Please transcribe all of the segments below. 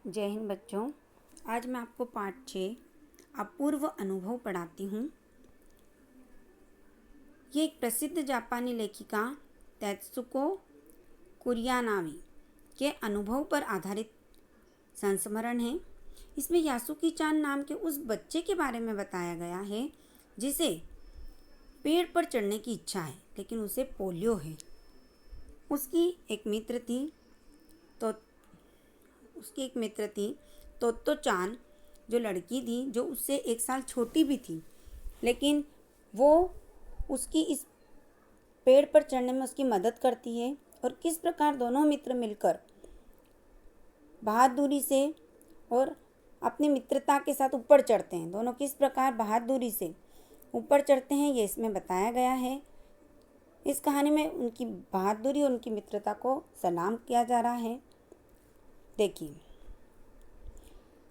जय हिंद बच्चों। आज मैं आपको पाठ 6 अपूर्व अनुभव पढ़ाती हूँ। ये एक प्रसिद्ध जापानी लेखिका तेत्सुको कुरियानामी के अनुभव पर आधारित संस्मरण है। इसमें यासुकी चान नाम के उस बच्चे के बारे में बताया गया है जिसे पेड़ पर चढ़ने की इच्छा है, लेकिन उसे पोलियो है। उसकी एक मित्र थी तोत्तो चान, जो लड़की थी, जो उससे 1 साल छोटी भी थी, लेकिन वो उसकी इस पेड़ पर चढ़ने में उसकी मदद करती है। और किस प्रकार दोनों मित्र मिलकर बहादुरी से और अपनी मित्रता के साथ ऊपर चढ़ते हैं, दोनों किस प्रकार बहादुरी से ऊपर चढ़ते हैं, ये इसमें बताया गया है। इस कहानी में उनकी बहादुरी और उनकी मित्रता को सलाम किया जा रहा है। देखिए,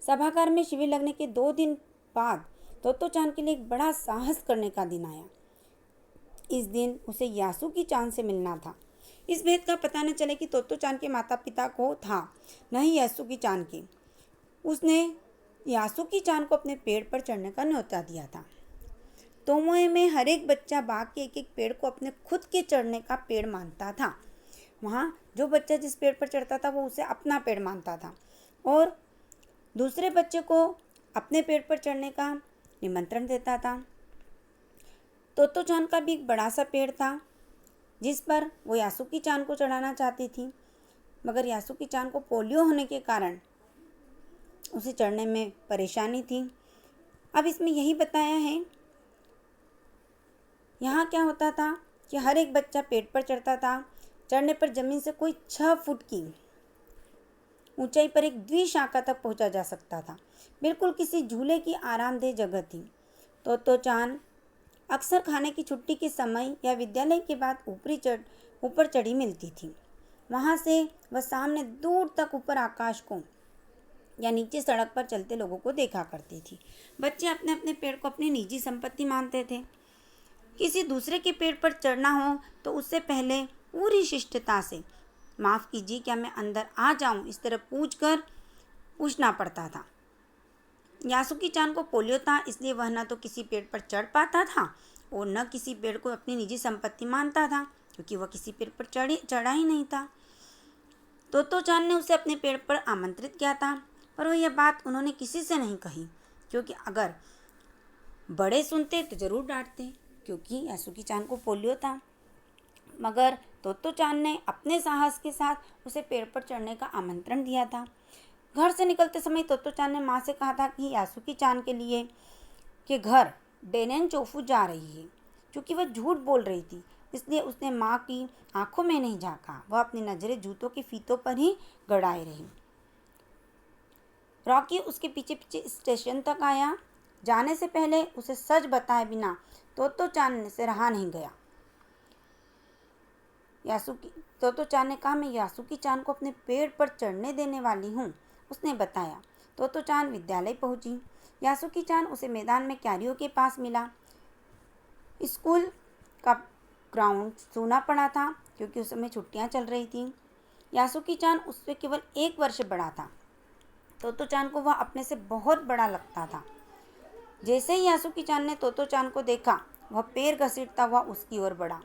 सभागार में शिविर लगने के 2 दिन बाद तोत्तो चान के लिए एक बड़ा साहस करने का दिन आया। इस दिन उसे यासुकी चान से मिलना था। इस भेद का पता न चले कि तोत्तो चान के माता पिता को था, न ही यासुकी चान के। उसने यासुकी चान को अपने पेड़ पर चढ़ने का न्योता दिया था। तोमोए में हर एक बच्चा बाग के एक पेड़ को अपने खुद के चढ़ने का पेड़ मानता था। वहाँ जो बच्चा जिस पेड़ पर चढ़ता था वो उसे अपना पेड़ मानता था और दूसरे बच्चे को अपने पेड़ पर चढ़ने का निमंत्रण देता था। तोत्तो चान का भी एक बड़ा सा पेड़ था जिस पर वो यासुकी चान को चढ़ाना चाहती थी, मगर यासुकी चान को पोलियो होने के कारण उसे चढ़ने में परेशानी थी। अब इसमें यही बताया है, यहाँ क्या होता था कि हर एक बच्चा पेड़ पर चढ़ता था। चढ़ने पर जमीन से कोई 6 फुट की ऊंचाई पर एक द्विशाखा तक पहुंचा जा सकता था। बिल्कुल किसी झूले की आरामदेह जगह थी। तोत्तो चान अक्सर खाने की छुट्टी के समय या विद्यालय के बाद ऊपर चढ़ी मिलती थी। वहाँ से वह सामने दूर तक ऊपर आकाश को या नीचे सड़क पर चलते लोगों को देखा करती थी। बच्चे अपने अपने पेड़ को अपनी निजी संपत्ति मानते थे। किसी दूसरे के पेड़ पर चढ़ना हो तो उससे पहले पूरी शिष्टता से माफ़ कीजिए, क्या मैं अंदर आ जाऊं, इस तरह पूछना पड़ता था। यासुकी चान को पोलियो था, इसलिए वह न तो किसी पेड़ पर चढ़ पाता था और न किसी पेड़ को अपनी निजी संपत्ति मानता था, क्योंकि वह किसी पेड़ पर चढ़ा ही नहीं था। तोत्तो चान ने उसे अपने पेड़ पर आमंत्रित किया था, पर वह यह बात उन्होंने किसी से नहीं कही, क्योंकि अगर बड़े सुनते तो जरूर डांटते, क्योंकि यासुकी चान को पोलियो था। मगर तोत्तो चान ने अपने साहस के साथ उसे पेड़ पर चढ़ने का आमंत्रण दिया था। घर से निकलते समय तोत्तो चान ने माँ से कहा था कि यासुकी चान के लिए के घर डेनेनचोफू जा रही है। क्योंकि वह झूठ बोल रही थी, इसलिए उसने माँ की आंखों में नहीं झाँका। वह अपनी नज़रें जूतों के फीतों पर ही गड़ाए रही। रॉकी उसके पीछे पीछे स्टेशन तक आया। जाने से पहले उसे सच बताए बिना तोत्तो चान से रहा नहीं गया। तोत्तो चान ने कहा, मैं यासुकी चान को अपने पेड़ पर चढ़ने देने वाली हूँ, उसने बताया। तोत्तो चान विद्यालय पहुंची। यासुकी चान उसे मैदान में क्यारियों के पास मिला। स्कूल का ग्राउंड सूना पड़ा था, क्योंकि उस समय छुट्टियां चल रही थी। यासुकी चान उससे केवल 1 वर्ष बड़ा था। तोत्तो चान को वह अपने से बहुत बड़ा लगता था। जैसे ही यासुकी चान ने तोत्तो चान को देखा, वह पैर घसीटता हुआ उसकी ओर बढ़ा।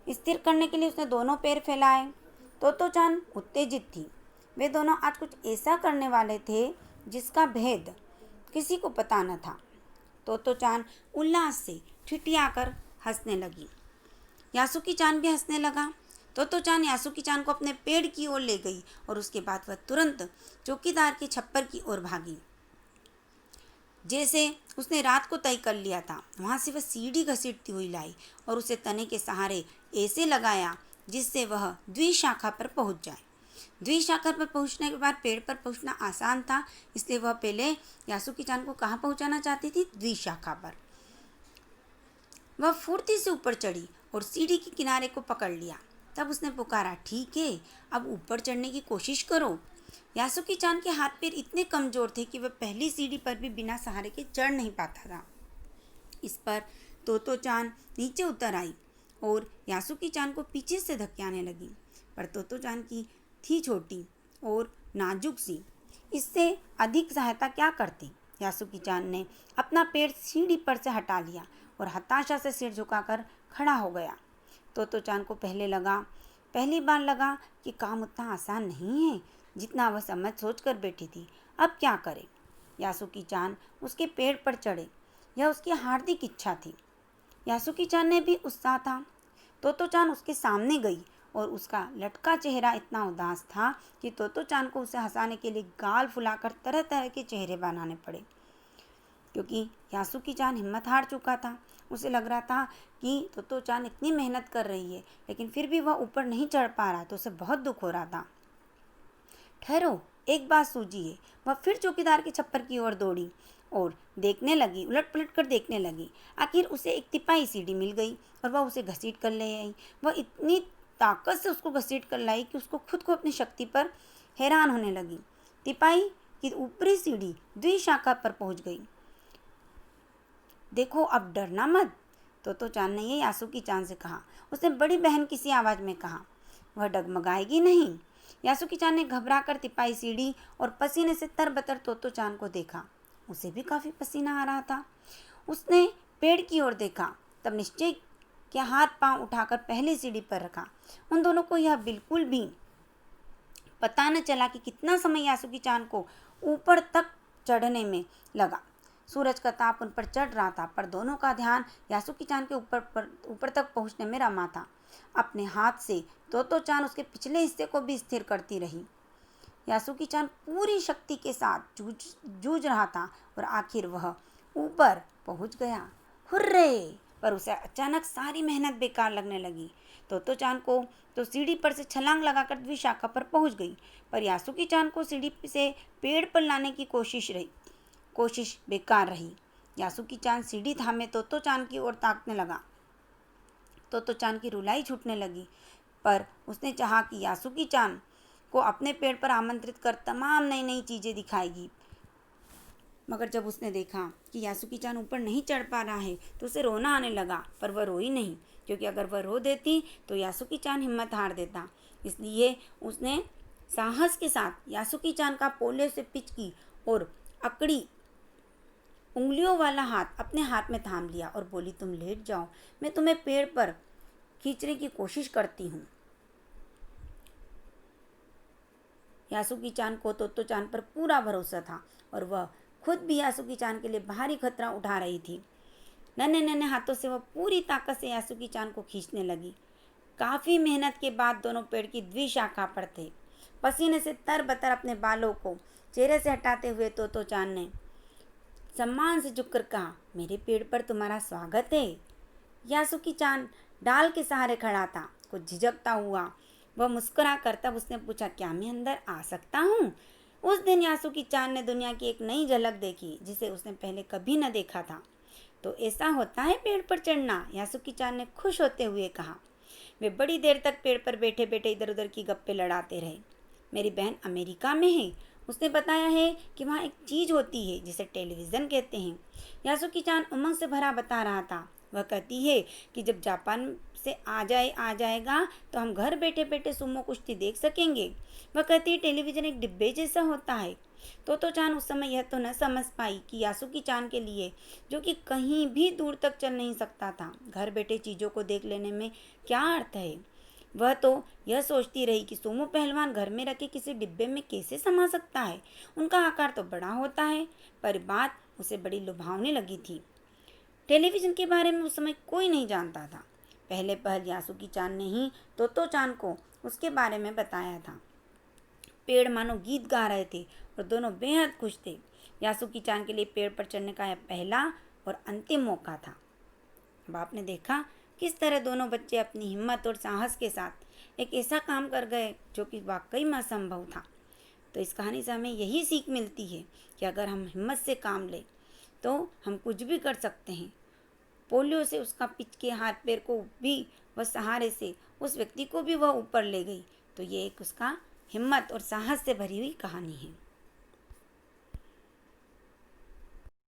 स्थिर करने के लिए उसने दोनों पैर फैलाए। तोत्तो चान उत्तेजित थी। वे दोनों आज कुछ ऐसा करने वाले थे जिसका भेद किसी को पता न था। तोत्तो चान उल्लास से ठिठियाकर हंसने लगी। यासुकी चान भी हंसने लगा। तोत्तो चान यासुकी चान को अपने पेड़ की ओर ले गई और उसके बाद वह तुरंत चौकीदार के छप्पर की ओर भागी। जैसे उसने रात को तय कर लिया था, वहाँ से वह सीढ़ी घसीटती हुई लाई और उसे तने के सहारे ऐसे लगाया जिससे वह द्विशाखा पर पहुँच जाए। द्विशाखा पर पहुँचने के बाद पेड़ पर पहुँचना आसान था, इसलिए वह पहले यासुकी चान को कहाँ पहुँचाना चाहती थी? द्विशाखा पर। वह फुर्ती से ऊपर चढ़ी और सीढ़ी के किनारे को पकड़ लिया। तब उसने पुकारा, ठीक है, अब ऊपर चढ़ने की कोशिश करो। यासुकी चान के हाथ पैर इतने कमजोर थे कि वह पहली सीढ़ी पर भी बिना सहारे के चढ़ नहीं पाता था। इस पर तोत्तो चान नीचे उतर आई और यासुकी चान को पीछे से धक्याने लगी, पर तोत्तो चान की थी छोटी और नाजुक सी, इससे अधिक सहायता क्या करती। यासुकी चान ने अपना पैर सीढ़ी पर से हटा लिया और हताशा से सिर झुकाकर खड़ा हो गया। तोतो चान को पहली बार लगा कि काम उतना आसान नहीं है जितना वह समझ सोच कर बैठी थी। अब क्या करे। यासुकी चान उसके पेड़ पर चढ़े, यह उसकी हार्दिक इच्छा थी। यासुकी चान ने भी उत्साह था। तोतो चान उसके सामने गई और उसका लटका चेहरा इतना उदास था कि तोतो चान को उसे हंसाने के लिए गाल फुलाकर तरह तरह के चेहरे बनाने पड़े, क्योंकि यासुकी चान हिम्मत हार चुका था। उसे लग रहा था कि तोतो चान इतनी मेहनत कर रही है लेकिन फिर भी वह ऊपर नहीं चढ़ पा रहा, तो उसे बहुत दुख हो रहा था। ठहरो, एक बात सूझी है। वह फिर चौकीदार के छप्पर की ओर दौड़ी और देखने लगी, उलट पलट कर देखने लगी। आखिर उसे एक तिपाही सीढ़ी मिल गई और वह उसे घसीट कर ले आई। वह इतनी ताकत से उसको घसीट कर लाई कि उसको खुद को अपनी शक्ति पर हैरान होने लगी। तिपाही की ऊपरी सीढ़ी द्विशाखा पर पहुंच गई। देखो, अब डरना मत, तोतो चान ने ये यासुकी चान से कहा। उसने बड़ी बहन की सी आवाज़ में कहा। वह डगमगाएगी नहीं। यासुकी चान ने घबराकर तिपाही सीढ़ी और पसीने से तरबतर तोतो चान को देखा। उसे भी काफ़ी पसीना आ रहा था। उसने पेड़ की ओर देखा, तब निश्चय के हाथ पांव उठाकर पहली सीढ़ी पर रखा। उन दोनों को यह बिल्कुल भी पता न चला कि कितना समय यासुकी चान को ऊपर तक चढ़ने में लगा। सूरज का ताप उन पर चढ़ रहा था, पर दोनों का ध्यान यासुकी चान के ऊपर तक पहुंचने में रमा था। अपने हाथ से तोतो चान उसके पिछले हिस्से को भी स्थिर करती रही। यासुकी चान पूरी शक्ति के साथ जूझ रहा था और आखिर वह ऊपर पहुंच गया। हुर्रे! पर उसे अचानक सारी मेहनत बेकार लगने लगी। तोतो चान को तो सीढ़ी पर से छलांग लगाकर द्विशाखा पर पहुंच गई, पर यासुकी चान को सीढ़ी से पेड़ पर लाने की कोशिश बेकार रही। यासुकी चान सीढ़ी थामे तोतो चान की ओर ताकने लगा। तोतो चान की रुलाई छूटने लगी, पर उसने चाहा कि यासुकी चान को अपने पेड़ पर आमंत्रित कर तमाम नई नई चीज़ें दिखाएगी। मगर जब उसने देखा कि यासुकी चान ऊपर नहीं चढ़ पा रहा है तो उसे रोना आने लगा, पर वह रोई नहीं, क्योंकि अगर वह रो देती तो यासुकी चान हिम्मत हार देता। इसलिए उसने साहस के साथ यासुकी चान का पोले से पिचकी और अकड़ी उंगलियों वाला हाथ अपने हाथ में थाम लिया और बोली, तुम लेट जाओ, मैं तुम्हें पेड़ पर खींचने की कोशिश करती हूँ। यासुकी चान को तोतो चान पर पूरा भरोसा था और वह खुद भी यासुकी चान के लिए भारी खतरा उठा रही थी। नन्हे नन्हे हाथों से वह पूरी ताकत से यासुकी चान को खींचने लगी। काफ़ी मेहनत के बाद दोनों पेड़ की द्विशाखा पर थे। पसीने से तरबतर अपने बालों को चेहरे से हटाते हुए तोतो चान ने सम्मान से झुककर कहा, मेरे पेड़ पर तुम्हारा स्वागत है। यासुकी चान डाल के सहारे खड़ा था, कुछ झिझकता हुआ। वह मुस्कुरा कर तब उसने पूछा, क्या मैं अंदर आ सकता हूँ? उस दिन यासुकी चान ने दुनिया की एक नई झलक देखी जिसे उसने पहले कभी न देखा था। तो ऐसा होता है पेड़ पर चढ़ना, यासुकी चान ने खुश होते हुए कहा। वे बड़ी देर तक पेड़ पर बैठे बैठे इधर उधर की गप्पे लड़ाते रहे। मेरी बहन अमेरिका में है, उसने बताया है कि वहाँ एक चीज़ होती है जिसे टेलीविज़न कहते हैं। यासुकी चान उमंग से भरा बता रहा था। वह कहती है कि जब जापान से आ जाएगा तो हम घर बैठे बैठे सुमो कुश्ती देख सकेंगे। वह कहती है टेलीविज़न एक डिब्बे जैसा होता है। तोतो चान उस समय यह तो न समझ पाई कि यासुकी चान के लिए, जो कि कहीं भी दूर तक चल नहीं सकता था, घर बैठे चीज़ों को देख लेने में क्या अर्थ है। वह तो यह सोचती रही कि सुमो पहलवान घर में रखे किसी डिब्बे में कैसे समा सकता है, उनका आकार तो बड़ा होता है। पर बात उसे बड़ी लुभावने लगी थी। टेलीविज़न के बारे में उस समय कोई नहीं जानता था। पहले पहल यासुकी चान ने ही तोतो चान को उसके बारे में बताया था। पेड़ मानो गीत गा रहे थे और दोनों बेहद खुश थे। यासुकी चान के लिए पेड़ पर चढ़ने का यह पहला और अंतिम मौका था। अब आपने देखा किस तरह दोनों बच्चे अपनी हिम्मत और साहस के साथ एक ऐसा काम कर गए जो कि वाकई में असंभव था। तो इस कहानी से हमें यही सीख मिलती है कि अगर हम हिम्मत से काम लें तो हम कुछ भी कर सकते हैं। पोलियो से उसका पिचके हाथ पैर को भी वह सहारे से उस व्यक्ति को भी वह ऊपर ले गई। तो ये एक उसका हिम्मत और साहस से भरी हुई कहानी है।